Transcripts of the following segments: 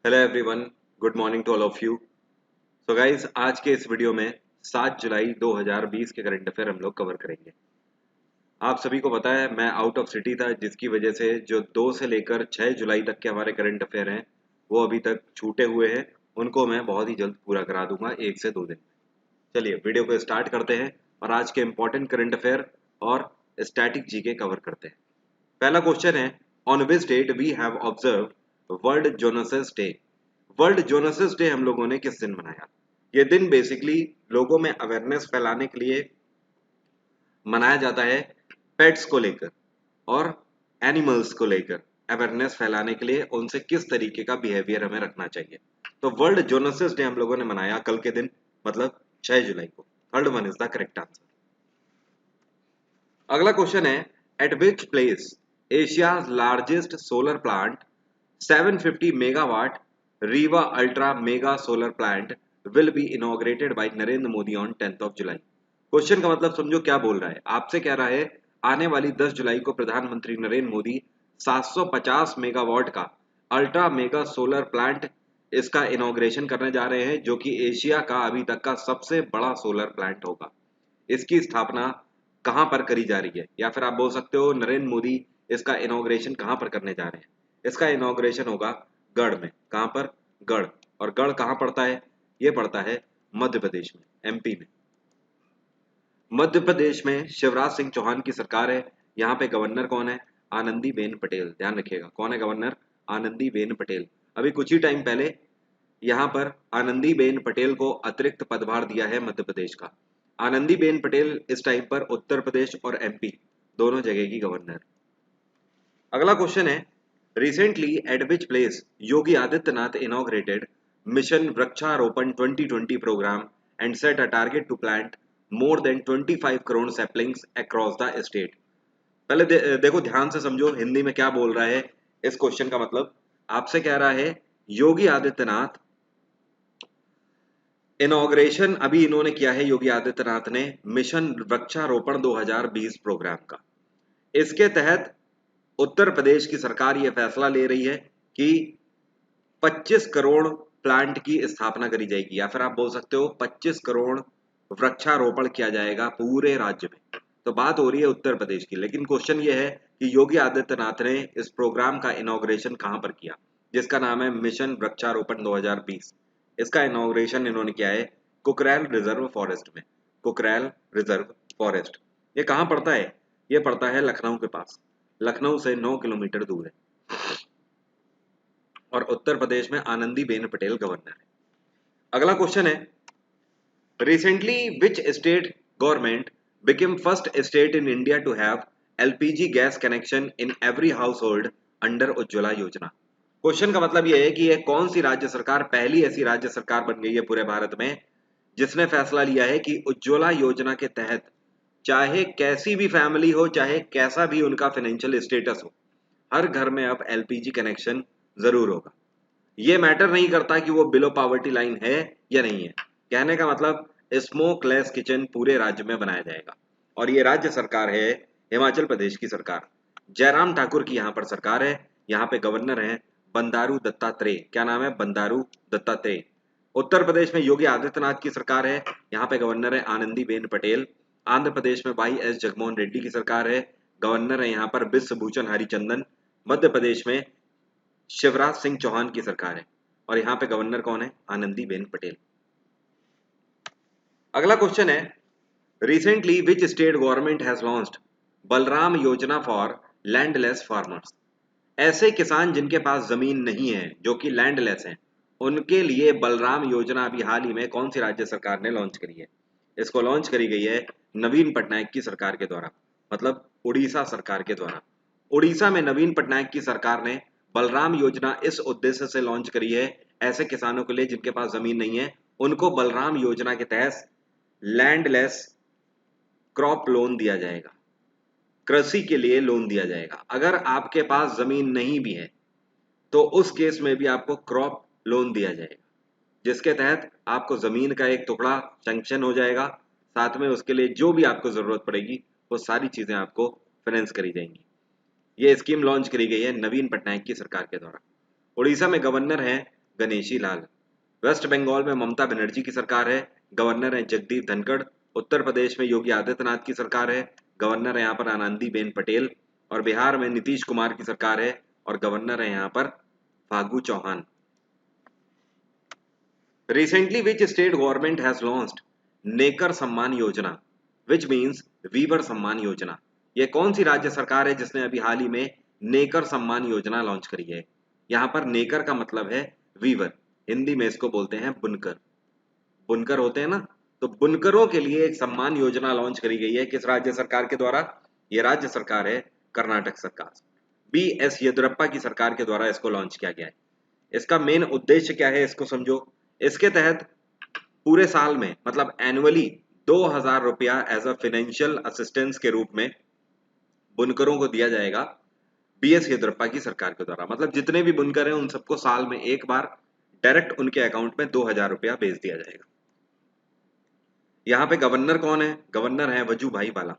Hello everyone, good morning to all of you. So guys, आज के इस video में 7 जुलाई 2020 के करंट अफेयर हम लोग कवर करेंगे। आप सभी को पता है मैं आउट ऑफ सिटी था, जिसकी वजह से जो 2 से लेकर 6 जुलाई तक के हमारे करंट अफेयर हैं वो अभी तक छूटे हुए हैं। उनको मैं बहुत ही जल्द पूरा करा दूंगा, 1 से 2 दिन। चलिए वीडियो को स्टार्ट करते हैं और आज के इंपॉर्टेंट करंट अफेयर और स्टैटिक जीके कवर करते हैं। पहला क्वेश्चन है, on which date we have observe World Zoonosis Day. World Zoonosis Day हम लोगों ने किस दिन मनाया? ये दिन बेसिकली लोगों में अवेयरनेस फैलाने के लिए मनाया जाता है, पेट्स को लेकर और एनिमल्स को लेकर अवेयरनेस फैलाने के लिए उनसे किस तरीके का बिहेवियर हमें रखना चाहिए। तो वर्ल्ड जोनासिस डे हम लोगों ने मनाया कल के दिन, मतलब 6 जुलाई को। Third one is the correct answer. अगला क्वेश्चन है, eight which place Asia's largest solar plant 750 megawatt Rewa ultra mega solar plant will be inaugurated bye Narendra Modi on 10th of July. Question का मतलब समझो क्या बोल रहा है। आपसे कह रहा है आने वाली 10 जुलाई को प्रधानमंत्री नरेंद्र मोदी 750 मेगावाट का अल्ट्रा मेगा सोलर प्लांट इसका इनॉग्रेशन करने जा रहे हैं, जो कि एशिया का अभी तक का सबसे बड़ा सोलर प्लांट होगा। इसकी स्थापना कहां पर करी जा रही है, या फिर आप बोल सकते हो नरेंद्र मोदी इसका इनॉग्रेशन कहां पर करने जा रहे हैं। इसका इनॉग्रेशन होगा गढ़ में। कहां पर? गढ़। और गढ़ कहां पड़ता है? ये पड़ता है मध्य प्रदेश में, एमपी में। मध्य प्रदेश में शिवराज सिंह चौहान की सरकार है। यहाँ पे गवर्नर कौन है? आनंदीबेन पटेल। ध्यान रखिएगा, कौन है गवर्नर? आनंदीबेन पटेल। अभी कुछ ही टाइम पहले यहाँ पर आनंदीबेन पटेल को अतिरिक्त पदभार दिया है मध्य प्रदेश का। आनंदीबेन पटेल इस टाइम पर उत्तर प्रदेश और एमपी दोनों जगह की गवर्नर। अगला क्वेश्चन है, recently at which place Yogi Adityanath inaugurated mission वृक्षारोपण 2020 programme and set a target to plant more than 25 crore saplings across the state. पहले देखो ध्यान से समझो हिंदी में क्या बोल रहा है। इस क्वेश्चन का मतलब आपसे कह रहा है योगी आदित्यनाथ इनॉग्रेशन अभी इन्होंने किया है, योगी आदित्यनाथ ने मिशन वृक्षारोपण 2020 प्रोग्राम का। इसके तहत उत्तर प्रदेश की सरकार यह फैसला ले रही है कि 25 करोड़ प्लांट की स्थापना करी जाएगी, या फिर आप बोल सकते हो 25 करोड़ वृक्षारोपण किया जाएगा पूरे राज्य में। तो बात हो रही है उत्तर प्रदेश की, लेकिन क्वेश्चन ये है कि योगी आदित्यनाथ ने इस प्रोग्राम का इनॉग्रेशन कहां पर किया, जिसका नाम है मिशन वृक्षारोपण 2020। इसका इनॉग्रेशन इन्होंने किया है कुकरेल रिजर्व फॉरेस्ट में। कुकरेल रिजर्व फॉरेस्ट ये कहां पड़ता है? ये पड़ता है लखनऊ के पास। लखनऊ से 9 किलोमीटर दूर है और उत्तर प्रदेश में आनंदीबेन पटेल गवर्नर है। अगला क्वेश्चन है, recently which state government became first state in India to have LPG gas connection in every household under Ujjwala Yojana. Question का मतलब यह है कि यह कौन सी राज्य सरकार, पहली ऐसी राज्य सरकार बन गई है पूरे भारत में जिसने फैसला लिया है कि उज्ज्वला योजना के तहत चाहे कैसी भी फैमिली हो, चाहे कैसा भी उनका फाइनेंशियल स्टेटस हो, हर घर में अब एलपीजी कनेक्शन जरूर होगा। ये मैटर नहीं करता कि वो बिलो पॉवर्टी लाइन है या नहीं है। कहने का मतलब स्मोकलेस किचन पूरे राज्य में बनाया जाएगा। और ये राज्य सरकार है हिमाचल प्रदेश की सरकार। जयराम ठाकुर की यहाँ पर सरकार है। यहाँ पे गवर्नर है बंडारू दत्तात्रेय। क्या नाम है? बंडारू दत्तात्रेय। उत्तर प्रदेश में योगी आदित्यनाथ की सरकार है। यहाँ पे गवर्नर है आनंदीबेन पटेल। आंध्र प्रदेश में वाई एस जगनमोहन रेड्डी की सरकार है। गवर्नर है यहाँ पर बिश्वभूषण हरिचंदन। मध्य प्रदेश में शिवराज सिंह चौहान की सरकार है और यहाँ पे गवर्नर कौन है? आनंदीबेन पटेल। अगला क्वेश्चन है, recently which state government has launched Balram योजना फॉर लैंडलेस फार्मर्स। ऐसे किसान जिनके पास जमीन नहीं है, जो कि लैंडलेस हैं, उनके लिए बलराम योजना अभी हाल ही में कौन सी राज्य सरकार ने लॉन्च करी है? इसको लॉन्च करी गई है नवीन पटनायक की सरकार के द्वारा, मतलब उड़ीसा सरकार के द्वारा। उड़ीसा में नवीन पटनायक की सरकार ने बलराम योजना इस उद्देश्य से लॉन्च करी है, ऐसे किसानों के लिए जिनके पास जमीन नहीं है उनको बलराम योजना के तहत लैंडलेस क्रॉप लोन दिया जाएगा, कृषि के लिए लोन दिया जाएगा। अगर आपके पास जमीन नहीं भी है तो उस केस में भी आपको क्रॉप लोन दिया जाएगा, जिसके तहत आपको जमीन का एक टुकड़ा सैंक्शन हो जाएगा। साथ में उसके लिए जो भी आपको जरूरत पड़ेगी वो सारी चीजें आपको फाइनेंस करी जाएंगी। ये स्कीम लॉन्च करी गई है नवीन पटनायक की सरकार के द्वारा। उड़ीसा में गवर्नर हैं गणेशी लाल। वेस्ट बंगाल में ममता बनर्जी की सरकार है, गवर्नर है जगदीप धनखड़। उत्तर प्रदेश में योगी आदित्यनाथ की सरकार है, गवर्नर है यहाँ पर आनंदीबेन पटेल। और बिहार में नीतीश कुमार की सरकार है और गवर्नर है यहाँ पर Phagu Chauhan. Recently, which state government has launched नेकर Samman Yojana, which means Weaver Samman Yojana? ये कौन सी राज्य सरकार है जिसने अभी हाल ही में नेकर सम्मान योजना लॉन्च करी है? यहाँ पर नेकर का मतलब है वीवर, हिंदी में इसको बोलते हैं बुनकर। बुनकर होते हैं ना, तो बुनकरों के लिए एक सम्मान योजना लॉन्च करी गई है। किस राज्य सरकार के द्वारा? ये राज्य सरकार है कर्नाटक सरकार, बी एस येदियुरप्पा की सरकार के द्वारा इसको लॉन्च किया गया है। इसका मेन उद्देश्य क्या है इसको समझो। इसके तहत पूरे साल में मतलब एनुअली 2000 रुपया एज अ फाइनेंशियल असिस्टेंस के रूप में बुनकरों को दिया जाएगा बीएस येदियुरप्पा की सरकार के द्वारा। मतलब जितने भी बुनकर हैं उन सबको साल में एक बार डायरेक्ट उनके अकाउंट में 2000 रुपया भेज दिया जाएगा। यहाँ पे गवर्नर कौन है? गवर्नर है वजूभाई वाला।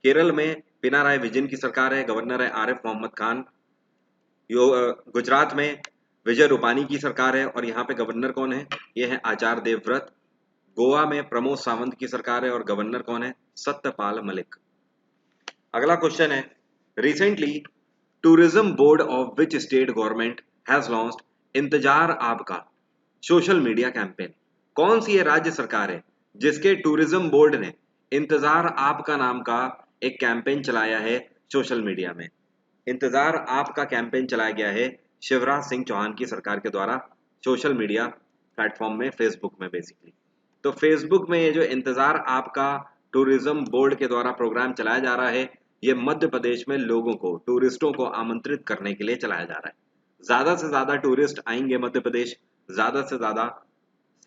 केरल में पिनाराई विजयन की सरकार है, गवर्नर है आरिफ मोहम्मद खान। गुजरात में विजय रूपानी की सरकार है और यहाँ पे गवर्नर कौन है? ये है आचार्य देवव्रत। गोवा में प्रमोद सावंत की सरकार है और गवर्नर कौन है? सत्यपाल मलिक। अगला क्वेश्चन है, recently tourism board of which state government has launched इंतजार आपका सोशल मीडिया कैंपेन? कौन सी ये राज्य सरकार है जिसके टूरिज्म बोर्ड ने इंतजार आपका नाम का एक कैंपेन चलाया है सोशल मीडिया में? इंतजार आपका कैंपेन चलाया गया है शिवराज सिंह चौहान की सरकार के द्वारा सोशल मीडिया प्लेटफॉर्म में, फेसबुक में बेसिकली। तो फेसबुक में ये जो इंतजार आपका टूरिज्म बोर्ड के द्वारा प्रोग्राम चलाया जा रहा है, ये मध्य प्रदेश में लोगों को, टूरिस्टों को आमंत्रित करने के लिए चलाया जा रहा है। ज्यादा से ज्यादा टूरिस्ट आएंगे मध्य प्रदेश, ज्यादा से ज्यादा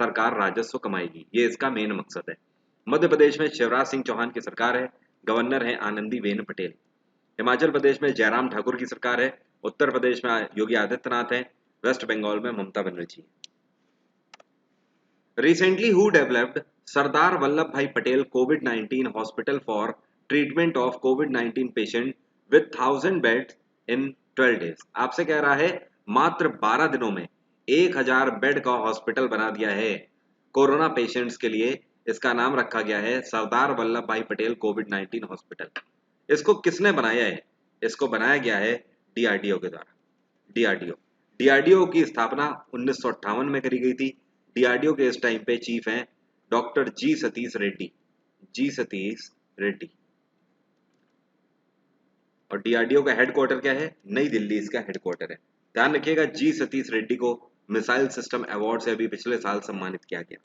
सरकार राजस्व कमाएगी, ये इसका मेन मकसद है। मध्य प्रदेश में शिवराज सिंह चौहान की सरकार है, गवर्नर है आनंदीबेन पटेल। हिमाचल प्रदेश में जयराम ठाकुर की सरकार है, उत्तर प्रदेश में योगी आदित्यनाथ है, वेस्ट बंगाल में Mamata Banerjee. Recently, who developed Sardar Vallabhbhai Patel COVID-19 Hospital for treatment of COVID-19 patient with 1000 beds in 12 days? आपसे कह रहा है मात्र 12 दिनों में 1000 बेड का हॉस्पिटल बना दिया है कोरोना पेशेंट्स के लिए। इसका नाम रखा गया है सरदार वल्लभ भाई पटेल कोविड-19 हॉस्पिटल। इसको किसने बनाया है? इसको बनाया गया है डीआरडीओ के द्वारा। डीआरडीओ की स्थापना 1958 में करी गई थी। डीआरडीओ के इस टाइम पे चीफ हैं डॉक्टर जी सतीश रेड्डी। और डीआरडीओ का हेडक्वार्टर क्या है? नई दिल्ली इसका हेडक्वार्टर है। ध्यान रखिएगा, जी सतीश रेड्डी को मिसाइल सिस्टम अवार्ड से अभी पिछले साल सम्मानित किया गया।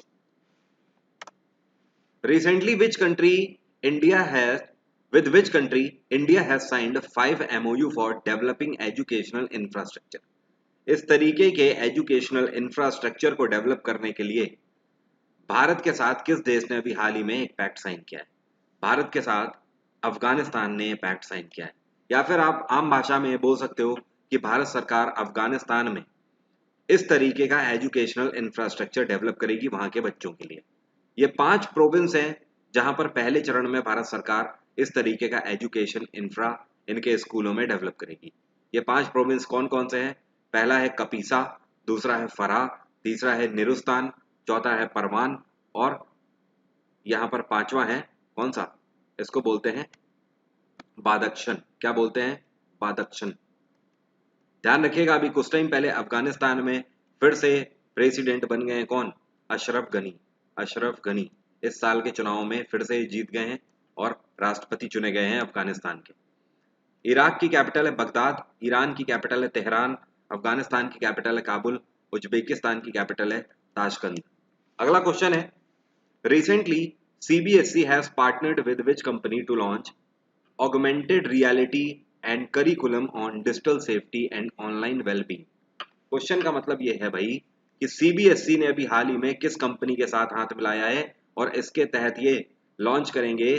Recently which country India has signed 5 MOU for developing educational infrastructure? इस तरीके के एजुकेशनल इंफ्रास्ट्रक्चर को डेवलप करने के लिए भारत के साथ किस देश ने अभी हाल ही में एक पैक्ट साइन किया है? भारत के साथ अफगानिस्तान ने पैक्ट साइन किया है। या फिर आप आम भाषा में बोल सकते हो कि भारत सरकार अफगानिस्तान में इस तरीके का एजुकेशनल इंफ्रास्ट्रक्चर डेवलप करेगी वहां के बच्चों के लिए। ये 5 प्रोविंस हैं जहां पर पहले चरण में भारत सरकार इस तरीके का एजुकेशन इंफ्रा इनके स्कूलों में डेवलप करेगी। ये 5 प्रोविंस कौन कौन से हैं? पहला है कपीसा, दूसरा है फराह, तीसरा है निरुस्तान, चौथा है परवान और यहाँ पर पांचवा है कौन सा? इसको बोलते हैं बादक्षन। क्या बोलते हैं? बादक्षन। ध्यान रखिएगा, अभी कुछ टाइम पहले अफगानिस्तान में फिर से प्रेसिडेंट बन गए हैं कौन? अशरफ गनी इस साल के चुनाव में फिर से जीत गए हैं और राष्ट्रपति चुने गए हैं अफगानिस्तान के। इराक की कैपिटल है बगदाद, ईरान की कैपिटल है तेहरान, अफगानिस्तान की कैपिटल है काबुल, उज्बेकिस्तान की कैपिटल है ताशकंद। अगला क्वेश्चन है, recently CBSE has partnered with which company to launch augmented reality and curriculum on digital safety and online wellbeing? Question का मतलब ये है भाई कि CBSE ने अभी हाल ही में किस कंपनी के साथ हाथ मिलाया है और इसके तहत ये लॉन्च करेंगे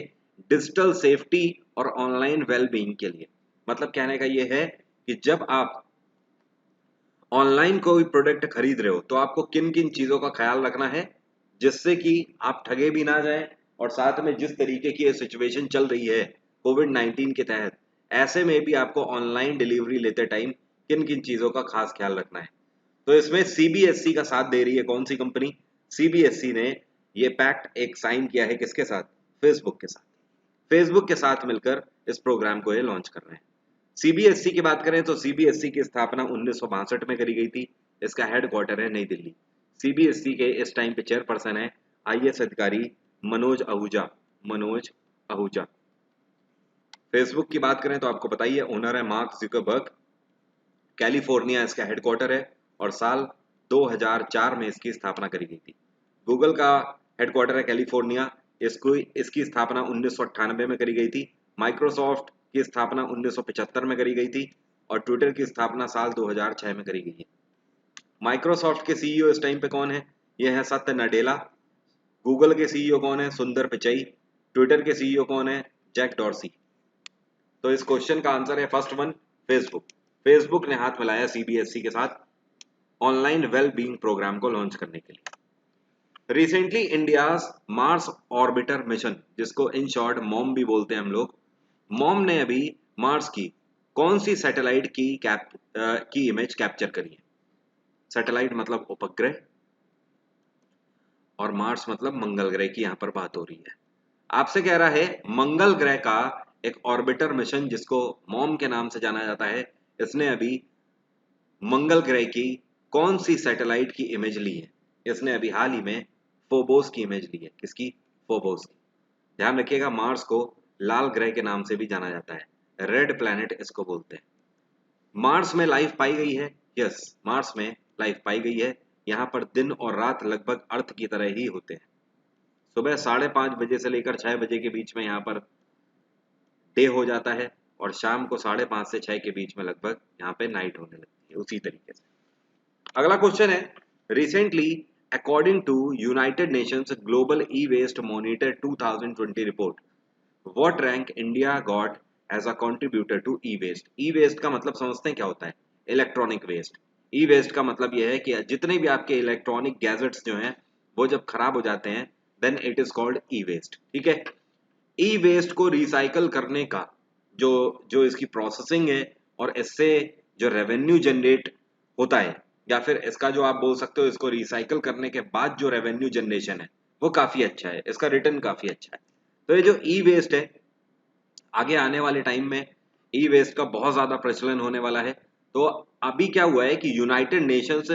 डिजिटल सेफ्टी और ऑनलाइन वेलबींग के लिए। मतलब कहने का ये है कि जब आप ऑनलाइन कोई प्रोडक्ट खरीद रहे हो तो आपको किन किन चीजों का ख्याल रखना है जिससे कि आप ठगे भी ना जाएं, और साथ में जिस तरीके की ये सिचुएशन चल रही है कोविड-19 के तहत, ऐसे में भी आपको ऑनलाइन डिलीवरी लेते टाइम किन किन चीजों का खास ख्याल रखना है। तो इसमें सीबीएसई का साथ दे रही है कौन सी कंपनी? सीबीएसई ने ये पैक्ट एक साइन किया है किसके साथ? फेसबुक के साथ। फेसबुक के साथ मिलकर इस प्रोग्राम को ये लॉन्च कर रहे हैं। सीबीएसई की बात करें तो सीबीएसई की स्थापना 1962 में करी गई थी। इसका हेडक्वार्टर है नई दिल्ली। सीबीएसई के इस टाइम पे चेयरपर्सन है आईएएस अधिकारी मनोज आहूजा। मनोज आहूजा। फेसबुक की बात करें तो आपको पता ही है, ओनर है मार्क जुकरबर्ग। कैलिफोर्निया इसका हेडक्वार्टर है और साल 2004 में इसकी स्थापना करी गई थी। गूगल का हेडक्वार्टर है कैलिफोर्निया। इसको इसकी स्थापना 1998 में करी गई थी। माइक्रोसॉफ्ट की स्थापना 1975 में करी गई थी और ट्विटर की स्थापना साल 2006 में करी गई है। माइक्रोसॉफ्ट के सीईओ इस टाइम पे कौन है? ये है सत्य नडेला। गूगल के सीईओ कौन है? सुंदर पिचई। ट्विटर के सीईओ कौन है? Jack Dorsey. तो इस क्वेश्चन का आंसर है फर्स्ट वन, फेसबुक। फेसबुक ने हाथ मिलाया सीबीएसई के साथ ऑनलाइन वेल बीइंग प्रोग्राम को लॉन्च करने के लिए। Recently India's Mars orbiter mission, जिसको इन शॉर्ट मॉम भी बोलते हैं हम लोग, मॉम ने अभी मार्स की कौन सी सैटेलाइट की इमेज कैप्चर करी है? सैटेलाइट मतलब उपग्रह और मार्स मतलब मंगल ग्रह की यहां पर बात हो रही है। आपसे कह रहा है मंगल ग्रह का एक ऑर्बिटर मिशन जिसको मॉम के नाम से जाना जाता है, इसने अभी मंगल ग्रह की कौन सी सैटेलाइट की इमेज ली है? इसने अभी हाल ही में फोबोस की इमेज ली है। किसकी? फोबोस की। ध्यान रखिएगा मार्स को लाल ग्रह के नाम से भी जाना जाता है, रेड प्लैनेट इसको बोलते हैं। मार्स में लाइफ पाई गई है? यस, मार्स में लाइफ पाई गई है। यहाँ पर दिन और रात लगभग अर्थ की तरह ही होते हैं। सुबह 5:30 बजे से लेकर 6 बजे के बीच में यहाँ पर डे हो जाता है और शाम को 5:30 से 6 के बीच में लगभग यहाँ पे नाइट होने लगती है। उसी तरीके से अगला क्वेश्चन है, recently according to United Nations global e waste monitor 2020 report, what rank India got as a contributor to e waste? E waste का मतलब समझते हैं क्या होता है? Electronic waste. ई वेस्ट का मतलब यह है कि जितने भी आपके इलेक्ट्रॉनिक गैजेट्स जो हैं वो जब खराब हो जाते हैं then it is called e waste. ठीक है। ई वेस्ट को रिसाइकल करने का जो जो इसकी प्रोसेसिंग है और इससे जो रेवेन्यू जनरेट होता है, या फिर इसका जो आप बोल सकते हो इसको रिसाइकल करने के बाद जो रेवेन्यू जनरेशन है वो काफी अच्छा है, इसका रिटर्न काफी अच्छा है। तो ये जो ई वेस्ट है आगे आने वाले टाइम में ई वेस्ट का बहुत ज्यादा प्रचलन होने वाला है। तो अभी क्या हुआ है कि United Nations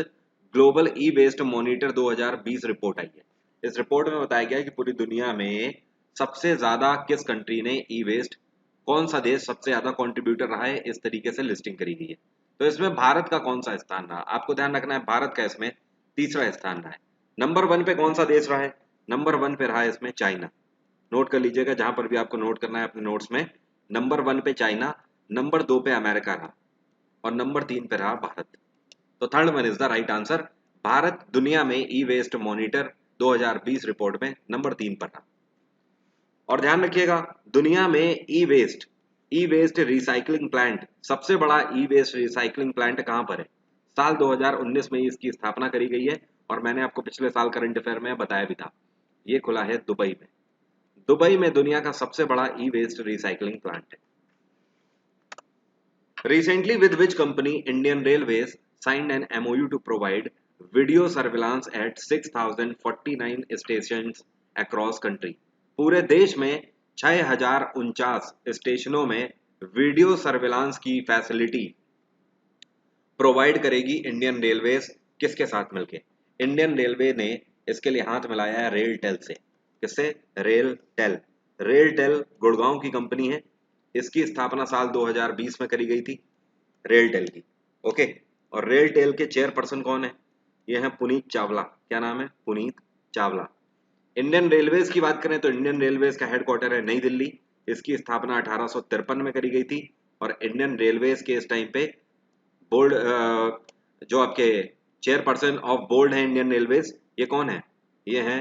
global e waste monitor 2020 report आई है। इस रिपोर्ट में बताया गया है कि पूरी दुनिया में सबसे ज्यादा किस कंट्री ने ई वेस्ट, कौन सा देश सबसे ज्यादा कंट्रीब्यूटर रहा है, इस तरीके से लिस्टिंग करी गई है। तो इसमें भारत का कौन सा स्थान रहा? आपको ध्यान रखना है भारत का इसमें तीसरा स्थान रहा है। नंबर 1 पे कौन सा देश रहा है? नंबर 1 पे रहा है इसमें चाइना। नोट कर लीजिएगा जहां पर भी आपको नोट करना है अपने नोट्स में। नंबर 1 पे चाइना, नंबर 2 पे अमेरिका रहा और नंबर 3 पे रहा भारत। तो third one is the right answer. Bharat दुनिया में ई वेस्ट मॉनिटर 2020 रिपोर्ट में नंबर 3 पर रहा। और ध्यान रखिएगा दुनिया में ई वेस्ट रिसाइकलिंग प्लांट, सबसे बड़ा ई वेस्ट रिसाइकलिंग प्लांट कहां पर है? साल 2019 में इसकी स्थापना करी गई है और मैंने आपको पिछले साल करंट अफेयर में बताया भी था। ये खुला है दुबई में। दुबई में दुनिया का सबसे बड़ा ई वेस्ट रिसाइकलिंग प्लांट है। Recently, with which company Indian Railways signed an MOU to provide video surveillance at 6,049 stations across country? पूरे देश में 6,049 स्टेशनों में वीडियो सर्विलांस की फैसिलिटी प्रोवाइड करेगी इंडियन रेलवेज। किसके साथ मिलके? इंडियन रेलवे ने इसके लिए हाथ मिलाया है रेल टेल से। किससे? रेल टेल। रेल टेल गुड़गांव की कंपनी है। इसकी स्थापना साल 2020 में करी गई थी रेल टेल की। ओके। और रेल टेल के चेयरपर्सन कौन है? ये है पुनीत चावला। क्या नाम है? पुनीत चावला। इंडियन रेलवेज की बात करें तो इंडियन रेलवेज का हेडक्वार्टर है नई दिल्ली। इसकी स्थापना 1853 में करी गई थी और इंडियन रेलवेज के इस टाइम पे बोर्ड जो आपके चेयरपर्सन ऑफ बोर्ड है इंडियन रेलवेज, ये कौन है? ये है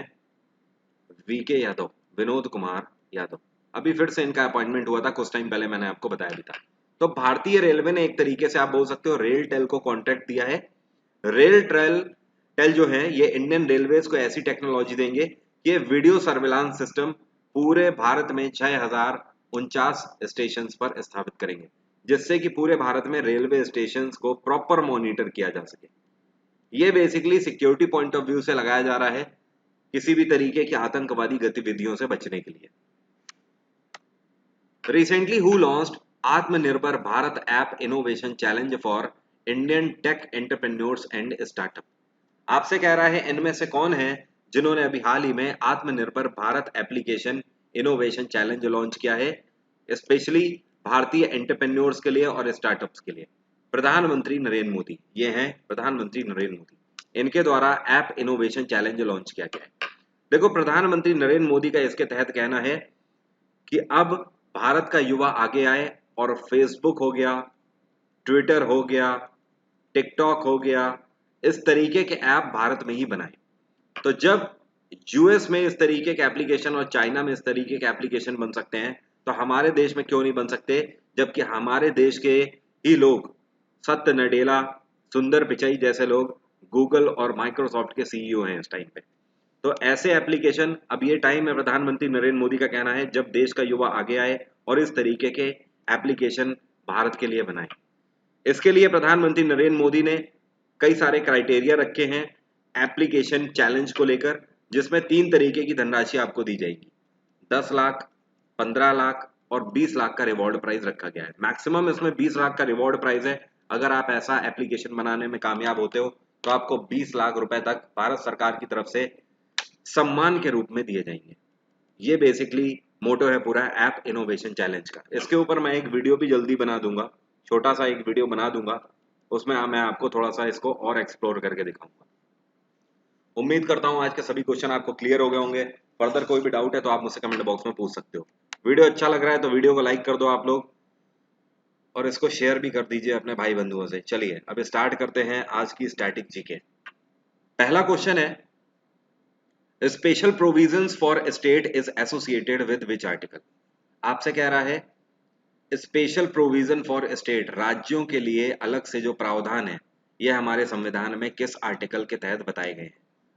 वीके यादव, विनोद कुमार यादव। अभी फिर से इनका अपॉइंटमेंट हुआ था कुछ टाइम पहले, मैंने आपको बताया भी था। तो भारतीय रेलवे ने एक तरीके से आप बोल सकते हो रेल टेल को कॉन्ट्रैक्ट दिया है। रेल टेल टेल जो है ये इंडियन रेलवेज को ऐसी टेक्नोलॉजी देंगे कि ये वीडियो सर्विलांस सिस्टम पूरे भारत में 6,049 स्टेशन पर स्थापित करेंगे, जिससे कि पूरे भारत में रेलवे स्टेशन को प्रॉपर मॉनिटर किया जा सके। ये basically security point of view से लगाया जा रहा है, किसी भी तरीके की आतंकवादी गतिविधियों से बचने के लिए। Recently, who launched आत्मनिर्भर Bharat app innovation challenge for Indian tech entrepreneurs and startup? आपसे कह रहा है इनमें से कौन है जिन्होंने अभी हाल ही में आत्मनिर्भर Bharat application innovation challenge launch किया है, स्पेशली भारतीय एंटरप्रेन्योर्स के लिए और स्टार्टअप्स के लिए? प्रधानमंत्री नरेंद्र मोदी। ये हैं प्रधानमंत्री नरेंद्र मोदी, इनके द्वारा ऐप इनोवेशन चैलेंज लॉन्च किया गया है। देखो, प्रधानमंत्री नरेंद्र मोदी का इसके तहत कहना है कि अब भारत का युवा आगे आए और फेसबुक हो गया, ट्विटर हो गया, टिकटॉक हो गया, इस तरीके के ऐप भारत में ही बनाए। तो जब यूएस में इस तरीके के एप्लीकेशन और चाइना में इस तरीके के एप्लीकेशन बन सकते हैं, तो हमारे देश में क्यों नहीं बन सकते? जबकि हमारे देश के ही लोग, सत्य नडेला, सुंदर पिचाई जैसे लोग गूगल और माइक्रोसॉफ्ट के सीईओ हैं इस टाइम पे। तो ऐसे एप्लीकेशन, अब ये टाइम है, प्रधानमंत्री नरेंद्र मोदी का कहना है, जब देश का युवा आगे आए और इस तरीके के एप्लीकेशन भारत के लिए बनाए। इसके लिए प्रधानमंत्री नरेंद्र मोदी ने कई सारे क्राइटेरिया रखे हैं एप्लीकेशन चैलेंज को लेकर, जिसमें 3 तरीके की धनराशि आपको दी जाएगी। 10 लाख, 15 लाख और 20 लाख का रिवॉर्ड प्राइज रखा गया है। मैक्सिमम इसमें 20 लाख का रिवॉर्ड प्राइज है। अगर आप ऐसा एप्लीकेशन बनाने में कामयाब होते हो तो आपको 20 लाख रुपए तक भारत सरकार की तरफ से सम्मान के रूप में दिए जाएंगे। ये बेसिकली मोटो है पूरा ऐप इनोवेशन चैलेंज का। इसके ऊपर मैं एक वीडियो भी जल्दी बना दूंगा, छोटा सा एक वीडियो बना दूंगा, उसमें मैं आपको थोड़ा सा इसको और एक्सप्लोर करके दिखाऊंगा। उम्मीद करता हूँ आज के सभी क्वेश्चन आपको क्लियर हो गए होंगे। फर्दर कोई भी डाउट है तो आप मुझसे कमेंट बॉक्स में पूछ सकते हो। वीडियो अच्छा लग रहा है तो वीडियो को लाइक कर दो आप लोग, और इसको शेयर भी कर दीजिए अपने भाई बंधुओं से। चलिए अब स्टार्ट करते हैं आज की स्टैटिक जीके। पहला क्वेश्चन है, special provisions for state is associated with which article? आपसे कह रहा है स्पेशल प्रोविजन फॉर स्टेट, राज्यों के लिए अलग से जो प्रावधान है, ये हमारे संविधान में किस आर्टिकल के तहत बताए गए हैं?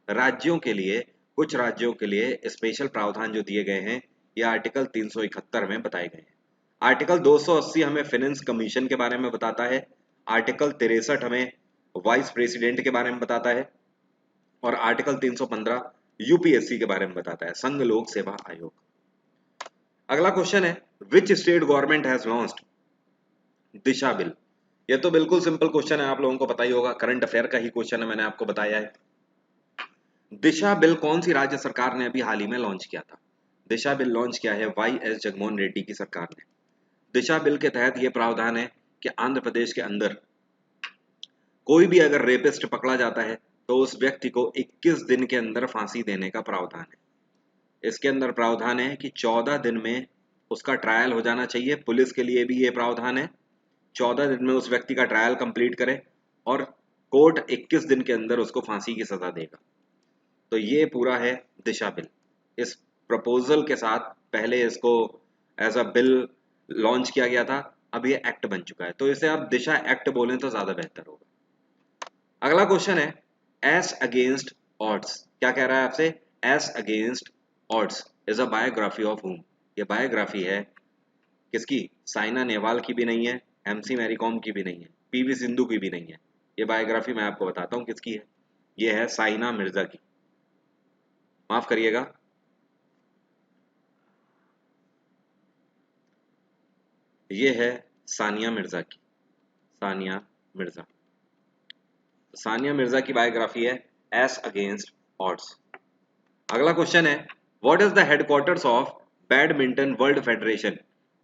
राज्यों के लिए, कुछ राज्यों के लिए स्पेशल प्रावधान जो दिए गए हैं, ये आर्टिकल 371 में बताए गए हैं। आर्टिकल 280 हमें फाइनेंस कमीशन के बारे में बताता है। आर्टिकल 63 हमें वाइस प्रेसिडेंट के बारे में बताता है। और आर्टिकल 315 यूपीएससी के बारे में बताता है, संघ लोक सेवा आयोग। अगला क्वेश्चन है, विच state government has launched Disha bill? ये तो बिल्कुल सिंपल क्वेश्चन है, आप लोगों को पता ही होगा, करंट अफेयर का ही क्वेश्चन है, मैंने आपको बताया है। दिशा बिल कौन सी राज्य सरकार ने अभी हाल ही में लॉन्च किया था? दिशा बिल लॉन्च किया है वाई एस जगनमोहन रेड्डी की सरकार ने। दिशा बिल के तहत ये प्रावधान है कि आंध्र प्रदेश के अंदर कोई भी अगर रेपिस्ट पकड़ा जाता है तो उस व्यक्ति को 21 दिन के अंदर फांसी देने का प्रावधान है। इसके अंदर प्रावधान है कि 14 दिन में उसका ट्रायल हो जाना चाहिए। पुलिस के लिए भी ये प्रावधान है, 14 दिन में उस व्यक्ति का ट्रायल कंप्लीट करे और कोर्ट 21 दिन के अंदर उसको फांसी की सजा देगा। तो ये पूरा है दिशा बिल। इस प्रपोजल के साथ पहले इसको एज अ बिल लॉन्च किया गया था, अब ये एक्ट बन चुका है, तो इसे आप दिशा एक्ट बोलें तो ज्यादा बेहतर होगा। अगला क्वेश्चन है, एस अगेंस्ट ऑड्स, क्या कह रहा है आपसे? S against odds is a biography of हुम? ये बायोग्राफी है किसकी? साइना नेहवाल की भी नहीं है, एमसी मैरी कॉम की भी नहीं है, पीवी सिंधु की भी नहीं है। ये बायोग्राफी मैं आपको बताता हूँ किसकी है। ये है साइना मिर्जा की, माफ करिएगा, ये है सानिया मिर्जा की, सानिया मिर्जा। सानिया मिर्जा की बायोग्राफी है एस अगेंस्ट ऑड्स। अगला क्वेश्चन है, what is the headquarters of badminton world federation?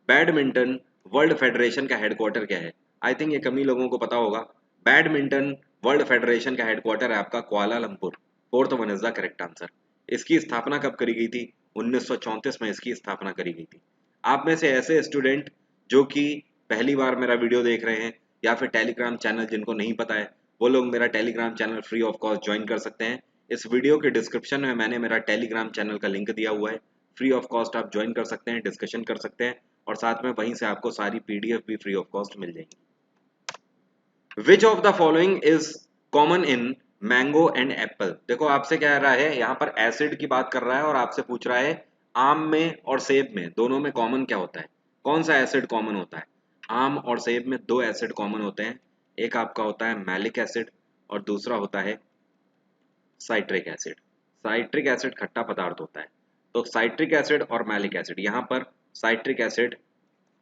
Badminton world federation का हेडक्वार्टर क्या है? आई थिंक ये कम ही लोगों को पता होगा। बैडमिंटन वर्ल्ड फेडरेशन का हेडक्वार्टर है आपका Kuala Lumpur. Fourth one is the correct answer. इसकी स्थापना कब करी गई थी? 1934 में इसकी स्थापना करी गई थी। आप में से ऐसे स्टूडेंट जो कि पहली बार मेरा वीडियो देख रहे हैं या फिर टेलीग्राम चैनल जिनको नहीं पता है, वो लोग मेरा Telegram channel free of cost join कर सकते हैं। इस वीडियो के डिस्क्रिप्शन में मैंने मेरा टेलीग्राम चैनल का लिंक दिया हुआ है, फ्री ऑफ कॉस्ट आप ज्वाइन कर सकते हैं, डिस्कशन कर सकते हैं, और साथ में वहीं से आपको सारी पीडीएफ भी फ्री ऑफ कॉस्ट मिल जाएंगी। Which of the following is common in mango and Apple? देखो आपसे क्या रहा है, यहाँ पर एसिड की बात कर रहा है और आपसे पूछ रहा है आम में और सेब में, दोनों में कॉमन क्या होता है? कौन सा एसिड कॉमन होता है? आम और सेब में 2 एसिड कॉमन होते हैं, एक आपका होता है मैलिक एसिड और दूसरा होता है साइट्रिक एसिड। साइट्रिक एसिड खट्टा पदार्थ होता है, तो साइट्रिक एसिड और मैलिक एसिड, यहाँ पर साइट्रिक एसिड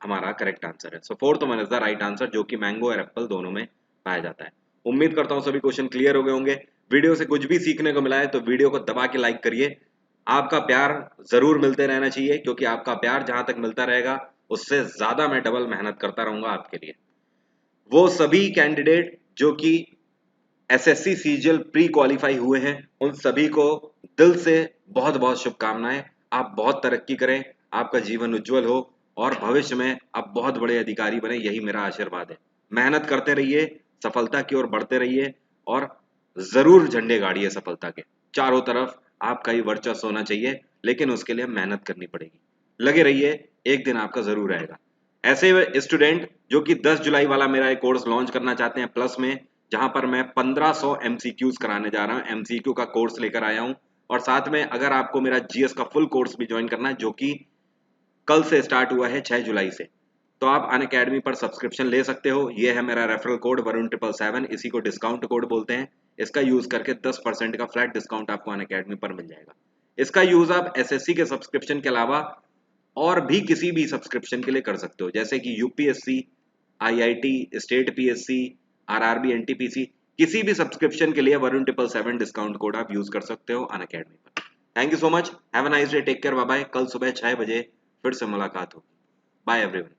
हमारा करेक्ट आंसर है। So fourth one is the right answer, जो कि मैंगो और एप्पल दोनों में पाया जाता है। उम्मीद करता हूँ सभी क्वेश्चन क्लियर हो गए होंगे। वीडियो से कुछ भी सीखने को मिला है तो वीडियो को दबा के लाइक करिए। आपका प्यार जरूर मिलते रहना चाहिए, क्योंकि आपका प्यार जहां तक मिलता रहेगा उससे ज्यादा मैं डबल मेहनत करता रहूंगा आपके लिए। वो सभी कैंडिडेट जो कि एसएससी सीजीएल प्री क्वालिफाई हुए हैं, उन सभी को दिल से बहुत बहुत शुभकामनाएं। आप बहुत तरक्की करें, आपका जीवन उज्जवल हो और भविष्य में आप बहुत बड़े अधिकारी बने, यही मेरा आशीर्वाद है। मेहनत करते रहिए, सफलता की ओर बढ़ते रहिए और जरूर झंडे गाड़िए सफलता के। चारों तरफ आपका ही वर्चस्व होना चाहिए, लेकिन उसके लिए मेहनत करनी पड़ेगी। लगे रहिए, एक दिन आपका जरूर आएगा। ऐसे स्टूडेंट जो कि 10 जुलाई वाला मेरा एक कोर्स लॉन्च करना चाहते हैं प्लस में, जहां पर मैं 1500 एमसीक्यूज कराने जा रहा हूं, एमसीक्यू का कोर्स लेकर आया हूं। और साथ में अगर आपको मेरा जीएस का फुल कोर्स भी ज्वाइन करना है, जो कि कल से स्टार्ट हुआ है 6 जुलाई से, तो आप अनअकैडमी पर सब्सक्रिप्शन ले सकते हो। ये है मेरा रेफरल कोड वरुण777, इसी को डिस्काउंट कोड बोलते हैं। इसका यूज करके 10% का फ्लैट डिस्काउंट आपको अनअकैडमी पर मिल जाएगा। इसका यूज आप एसएससी के सब्सक्रिप्शन के अलावा और भी किसी भी सब्सक्रिप्शन के लिए कर सकते हो, जैसे कि UPSC, IIT, state PSC, RRB, NTPC, किसी भी सब्सक्रिप्शन के लिए वरुण777 डिस्काउंट कोड आप यूज कर सकते हो अनअकैडमी पर। Thank you so much, have a nice day, take care, bye bye. कल सुबह 6 बजे फिर से मुलाकात होगी। Bye everyone.